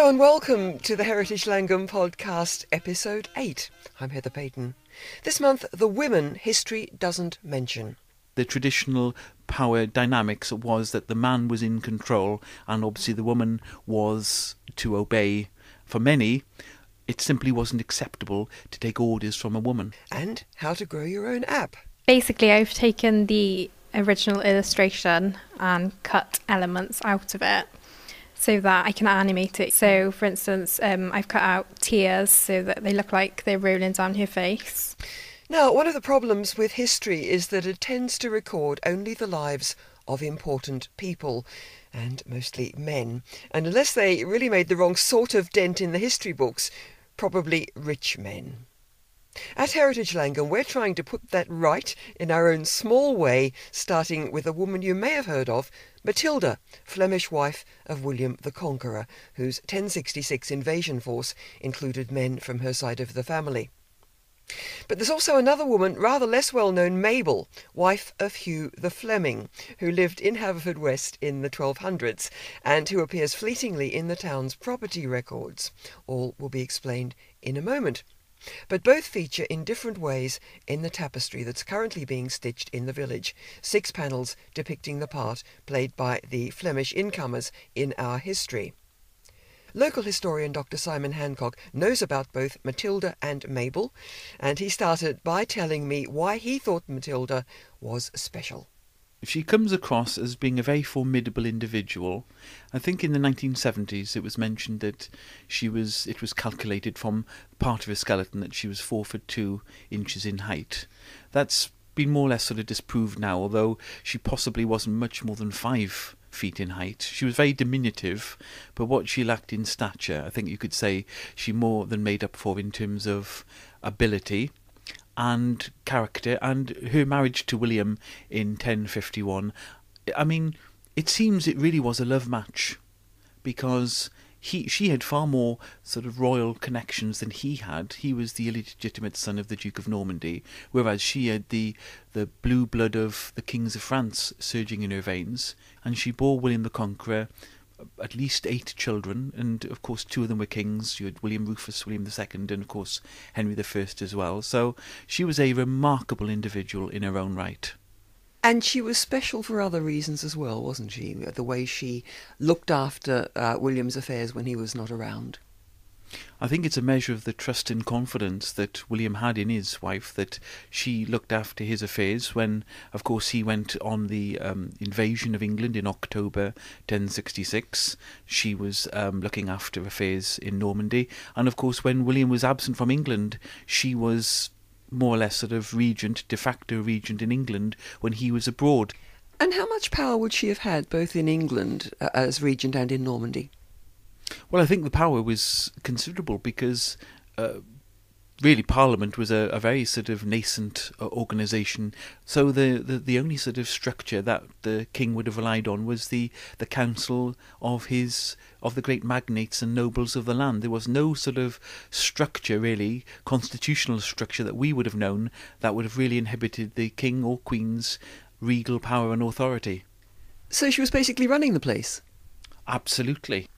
Hello and welcome to the Heritage Llangwm podcast, episode 8. I'm Heather Payton. This month, the women history doesn't mention. The traditional power dynamics was that the man was in control and obviously the woman was to obey. For many, it simply wasn't acceptable to take orders from a woman. And how to grow your own app. Basically, I've taken the original illustration and cut elements out of it so that I can animate it. So, for instance, I've cut out tears so that they look like they're rolling down her face. Now, one of the problems with history is that it tends to record only the lives of important people, and mostly men. And unless they really made the wrong sort of dent in the history books, probably rich men. At Heritage Llangwm, we're trying to put that right in our own small way, starting with a woman you may have heard of, Matilda, Flemish wife of William the Conqueror, whose 1066 invasion force included men from her side of the family. But there's also another woman, rather less well known, Mabel, wife of Hugh the Fleming, who lived in Haverfordwest in the 1200s and who appears fleetingly in the town's property records. All will be explained in a moment. But both feature in different ways in the tapestry that's currently being stitched in the village. 6 panels depicting the part played by the Flemish incomers in our history. Local historian Dr. Simon Hancock knows about both Matilda and Mabel, and he started by telling me why he thought Matilda was special. She comes across as being a very formidable individual. I think in the 1970s it was mentioned that it was calculated from part of her skeleton that she was 4'2" in height. That's been more or less sort of disproved now, although she possibly wasn't much more than 5 feet in height. She was very diminutive, but what she lacked in stature, I think you could say she more than made up for in terms of ability and character, and her marriage to William in 1051. I mean, it seems it really was a love match, because she had far more sort of royal connections than he had. He was the illegitimate son of the Duke of Normandy, whereas she had the blue blood of the kings of France surging in her veins, and she bore William the Conqueror at least 8 children, and of course 2 of them were kings. You had William Rufus, William II, and of course Henry I as well. So she was a remarkable individual in her own right. And she was special for other reasons as well, wasn't she? The way she looked after William's affairs when he was not around. I think it's a measure of the trust and confidence that William had in his wife, that she looked after his affairs when, of course, he went on the invasion of England in October 1066. She was looking after affairs in Normandy. And, of course, when William was absent from England, she was more or less sort of regent, de facto regent in England when he was abroad. And how much power would she have had both in England as regent and in Normandy? Well, I think the power was considerable because really Parliament was a very sort of nascent organisation. So the only sort of structure that the king would have relied on was the council of the great magnates and nobles of the land. There was no sort of structure, really, constitutional structure that we would have known that would have really inhibited the king or queen's regal power and authority. So she was basically running the place? Absolutely.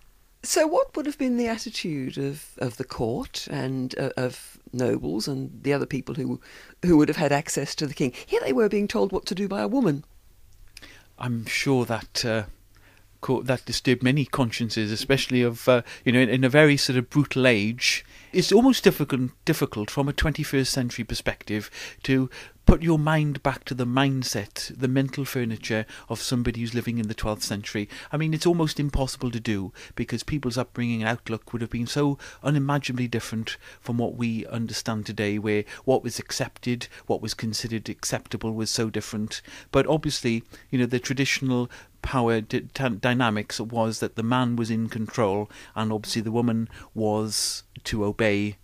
So what would have been the attitude of the court and of nobles and the other people who would have had access to the king? Here they were being told what to do by a woman. I'm sure that that disturbed many consciences, especially of in a very sort of brutal age. It's almost difficult from a 21st century perspective to put your mind back to the mindset, the mental furniture of somebody who's living in the 12th century. I mean, it's almost impossible to do because people's upbringing and outlook would have been so unimaginably different from what we understand today, where what was accepted, what was considered acceptable was so different. But obviously, the traditional power dynamics was that the man was in control and obviously the woman was to obey.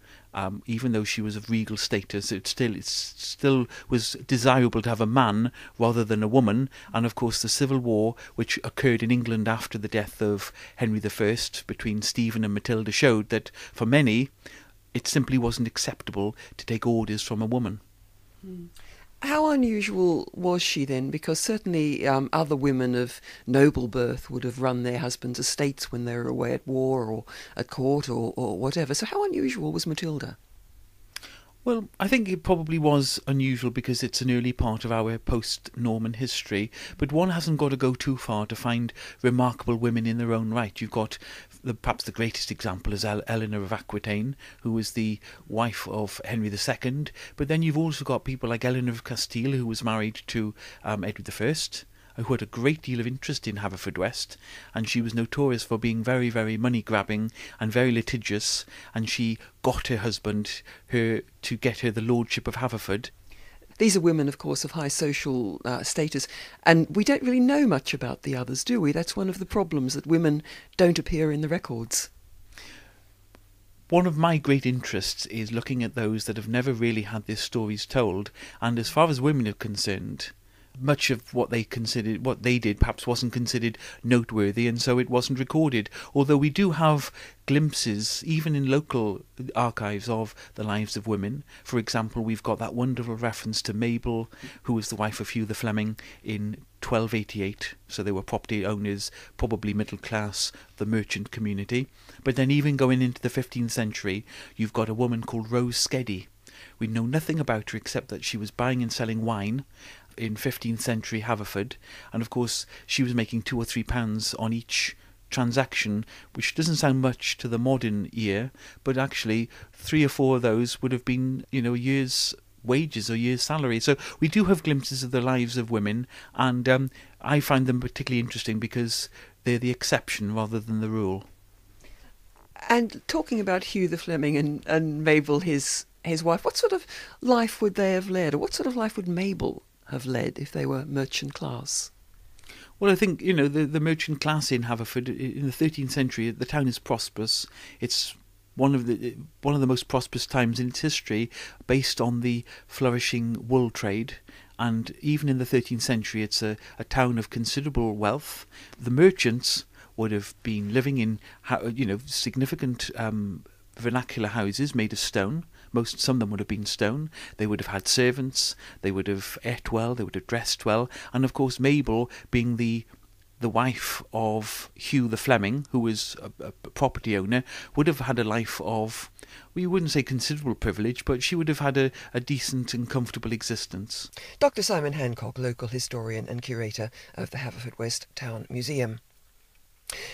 Even though she was of regal status, it still was desirable to have a man rather than a woman. And of course the civil war, which occurred in England after the death of Henry I between Stephen and Matilda, showed that for many it simply wasn't acceptable to take orders from a woman. How unusual was she then? Because certainly other women of noble birth would have run their husbands' estates when they were away at war or at court or whatever. So how unusual was Matilda? Well, I think it probably was unusual because it's an early part of our post-Norman history, but one hasn't got to go too far to find remarkable women in their own right. You've got perhaps the greatest example is Eleanor of Aquitaine, who was the wife of Henry II, but then you've also got people like Eleanor of Castile, who was married to Edward I, who had a great deal of interest in Haverfordwest, and she was notorious for being very, very money-grabbing and very litigious, and she got her husband to get her the lordship of Haverford. These are women, of course, of high social status, and we don't really know much about the others, do we? That's one of the problems, that women don't appear in the records. One of my great interests is looking at those that have never really had their stories told, and as far as women are concerned, much of what they did perhaps wasn't considered noteworthy, and so it wasn't recorded, although we do have glimpses even in local archives of the lives of women. For example, we've got that wonderful reference to Mabel, who was the wife of Hugh the Fleming in 1288, so they were property owners, probably middle class, the merchant community. But then even going into the 15th century, you've got a woman called Rose Skeddy. We know nothing about her except that she was buying and selling wine in 15th century Haverford, and of course she was making £2 or £3 on each transaction, which doesn't sound much to the modern ear, but actually 3 or 4 of those would have been, a year's wages or year's salary. So we do have glimpses of the lives of women, and I find them particularly interesting because they're the exception rather than the rule. And talking about Hugh the Fleming and Mabel, his wife, what sort of life would they have led, or what sort of life would Mabel have led if they were merchant class? Well, I think, the merchant class in Haverford in the 13th century, the town is prosperous. It's one of the most prosperous times in its history, based on the flourishing wool trade. And even in the 13th century, it's a town of considerable wealth. The merchants would have been living in, significant vernacular houses made of stone. Some of them would have been stone. They would have had servants. They would have ate well. They would have dressed well. And of course, Mabel, being the wife of Hugh the Fleming, who was a property owner, would have had a life of, we wouldn't say considerable privilege, but she would have had a decent and comfortable existence. Dr. Simon Hancock, local historian and curator of the Haverfordwest Town Museum.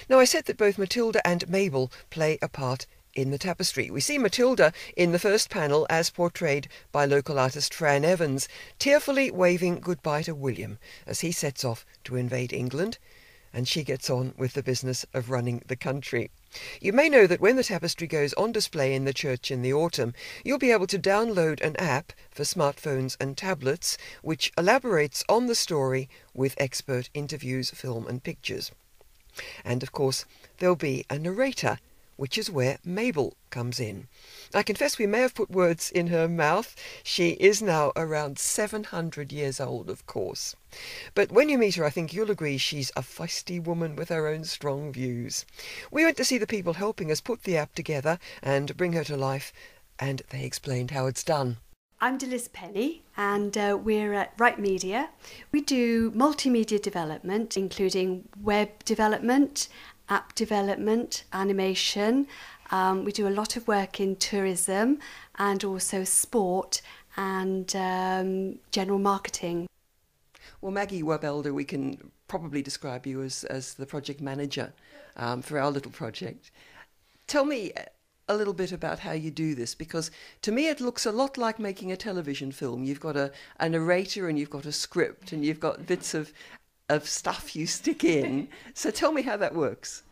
Now, I said that both Matilda and Mabel play a part in the tapestry. We see Matilda in the first panel as portrayed by local artist Fran Evans, tearfully waving goodbye to William as he sets off to invade England, and she gets on with the business of running the country. You may know that when the tapestry goes on display in the church in the autumn, you'll be able to download an app for smartphones and tablets which elaborates on the story with expert interviews, film and pictures. And of course, there'll be a narrator, which is where Mabel comes in. I confess we may have put words in her mouth. She is now around 700 years old, of course. But when you meet her, I think you'll agree she's a feisty woman with her own strong views. We went to see the people helping us put the app together and bring her to life, and they explained how it's done. I'm Deliz Penny, and we're at Right Media. We do multimedia development, including web development, app development, animation. We do a lot of work in tourism and also sport and general marketing. Well, Maggie Webelder, we can probably describe you as the project manager for our little project. Tell me a little bit about how you do this, because to me it looks a lot like making a television film. You've got a narrator and you've got a script and you've got bits of stuff you stick in. So tell me how that works.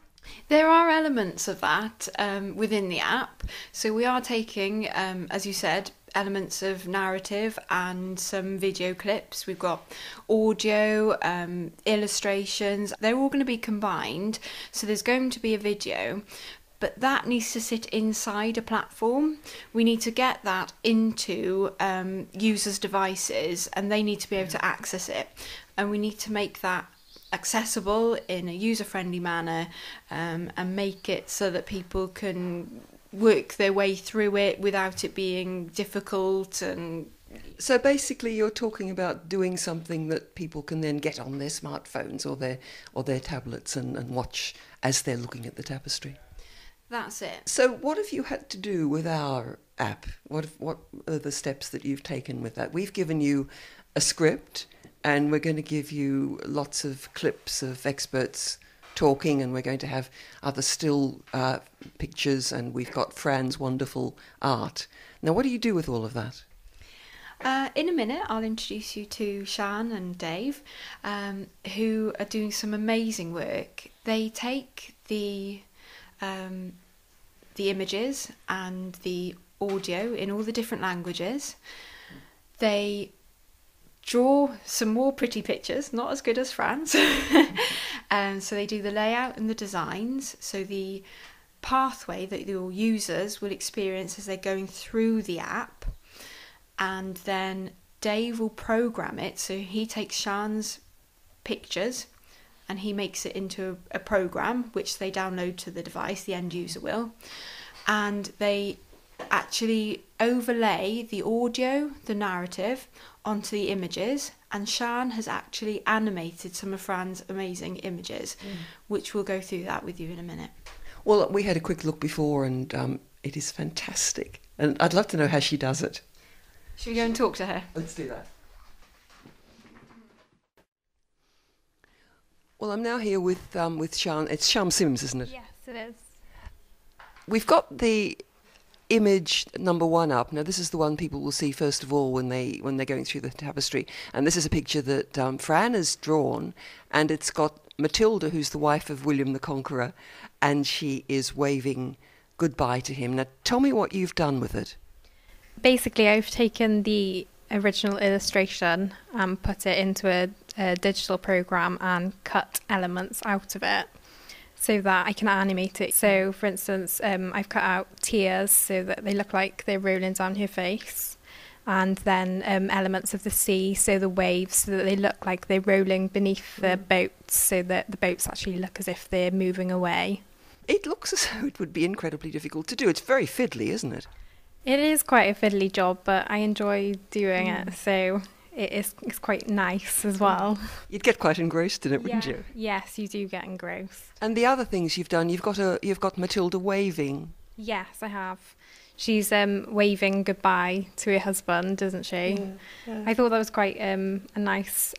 There are elements of that within the app. So we are taking, as you said, elements of narrative and some video clips. We've got audio, illustrations. They're all going to be combined. So there's going to be a video, but that needs to sit inside a platform. We need to get that into users' devices and they need to be able to access it. And we need to make that accessible in a user-friendly manner and make it so that people can work their way through it without it being difficult and So basically, you're talking about doing something that people can then get on their smartphones or their tablets and watch as they're looking at the tapestry. That's it. So what have you had to do with our app? What are the steps that you've taken with that? We've given you a script, and we're going to give you lots of clips of experts talking, and we're going to have other still pictures, and we've got Fran's wonderful art. Now, what do you do with all of that? In a minute, I'll introduce you to Shan and Dave, who are doing some amazing work. They take the images and the audio in all the different languages. They draw some more pretty pictures, not as good as Fran's. So they do the layout and the designs. So the pathway that your users will experience as they're going through the app. And then Dave will program it. So he takes Shan's pictures and he makes it into a program which they download to the device, the end user will. And they actually overlay the audio, the narrative, onto the images. And Shan has actually animated some of Fran's amazing images, which we'll go through that with you in a minute. Well, we had a quick look before, and it is fantastic. And I'd love to know how she does it. Should we go and talk to her? Let's do that. Well, I'm now here with Shan. It's Shan Sims, isn't it? Yes, it is. We've got the image number 1 up. Now, this is the one people will see first of all when they're going through the tapestry. And this is a picture that Fran has drawn, and it's got Matilda, who's the wife of William the Conqueror, and she is waving goodbye to him. Now, tell me what you've done with it. Basically, I've taken the original illustration and put it into a digital program and cut elements out of it so that I can animate it. So, for instance, I've cut out tears so that they look like they're rolling down her face, and then elements of the sea, so the waves, so that they look like they're rolling beneath the boats, so that the boats actually look as if they're moving away. It looks as though it would be incredibly difficult to do. It's very fiddly, isn't it? It is quite a fiddly job, but I enjoy doing it, so it's quite nice as well. You'd get quite engrossed in it, wouldn't you? Yes, you do get engrossed. And the other things you've done, you've got Matilda waving. Yes, I have. She's waving goodbye to her husband, isn't she? Yeah. I thought that was quite a nice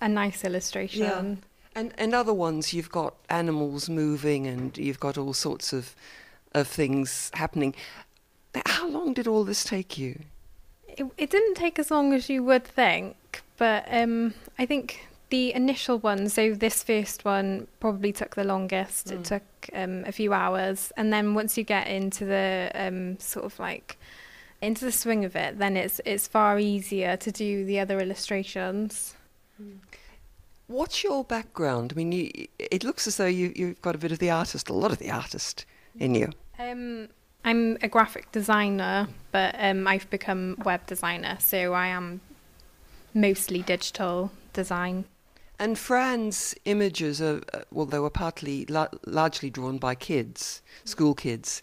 illustration. Yeah. And other ones, you've got animals moving, and you've got all sorts of things happening. How long did all this take you? It didn't take as long as you would think, but I think the initial one, so this first one probably took the longest. It took a few hours, and then once you get into the sort of like into the swing of it, then it's far easier to do the other illustrations. What's your background? I mean, it looks as though you've got a lot of the artist in you. I'm a graphic designer, but I've become web designer, so I am mostly digital design. And Fran's images are, they were largely drawn by kids, school kids.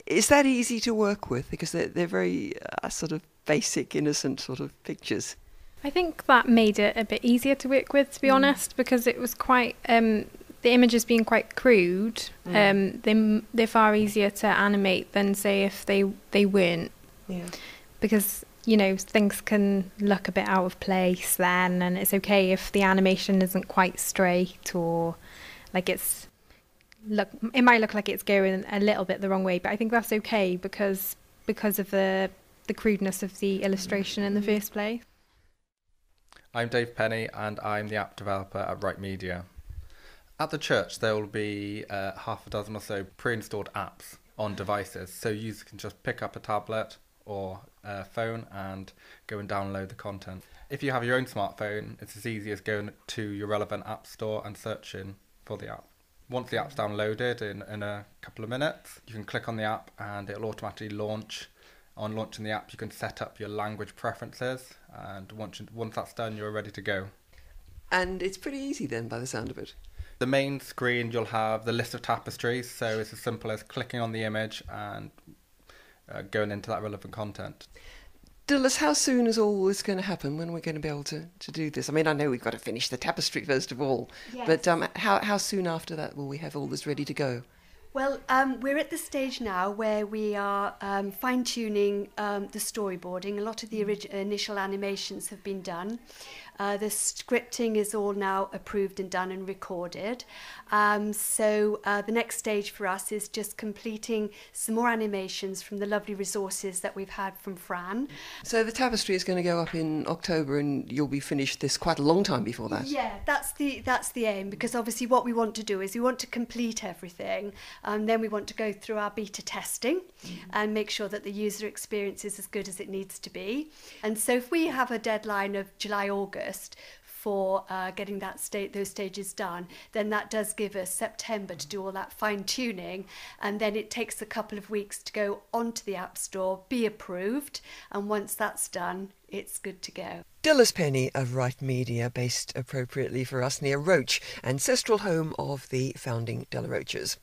Is that easy to work with? Because they're very sort of basic, innocent sort of pictures. I think that made it a bit easier to work with, to be honest, because it was quite... the images being quite crude, they're far easier to animate than, say, if they weren't. Yeah. Because, things can look a bit out of place then, and it's okay if the animation isn't quite straight, or like it might look like it's going a little bit the wrong way, but I think that's okay because of the crudeness of the illustration in the first place. I'm Dave Penny, and I'm the app developer at Right Media. At the church, there will be half a dozen or so pre-installed apps on devices, so users can just pick up a tablet or a phone and go and download the content. If you have your own smartphone, it's as easy as going to your relevant app store and searching for the app. Once the app's downloaded in a couple of minutes, you can click on the app and it'll automatically launch. On launching the app, you can set up your language preferences, and once that's done, you're ready to go. And it's pretty easy then, by the sound of it. The main screen, you'll have the list of tapestries, so it's as simple as clicking on the image and going into that relevant content. Dilys, how soon is all this going to happen? When are we going to be able to do this? I mean, I know we've got to finish the tapestry first of all, but how soon after that will we have all this ready to go? Well, we're at the stage now where we are fine-tuning the storyboarding. A lot of the initial animations have been done. The scripting is all now approved and done and recorded. So the next stage for us is just completing some more animations from the lovely resources that we've had from Fran. So the tapestry is going to go up in October, and you'll be finished this quite a long time before that. Yeah, that's the aim, because obviously what we want to do is we want to complete everything, and then we want to go through our beta testing and make sure that the user experience is as good as it needs to be. And so if we have a deadline of July, August for getting those stages done, then that does give us September to do all that fine-tuning, and then it takes a couple of weeks to go onto the App Store, be approved, and once that's done, it's good to go. Dilys Penny of Right Media, based appropriately for us near Roach, ancestral home of the founding De La Roches.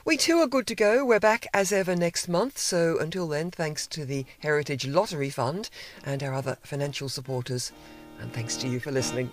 We too are good to go. We're back as ever next month, so until then, thanks to the Heritage Lottery Fund and our other financial supporters, and thanks to you for listening.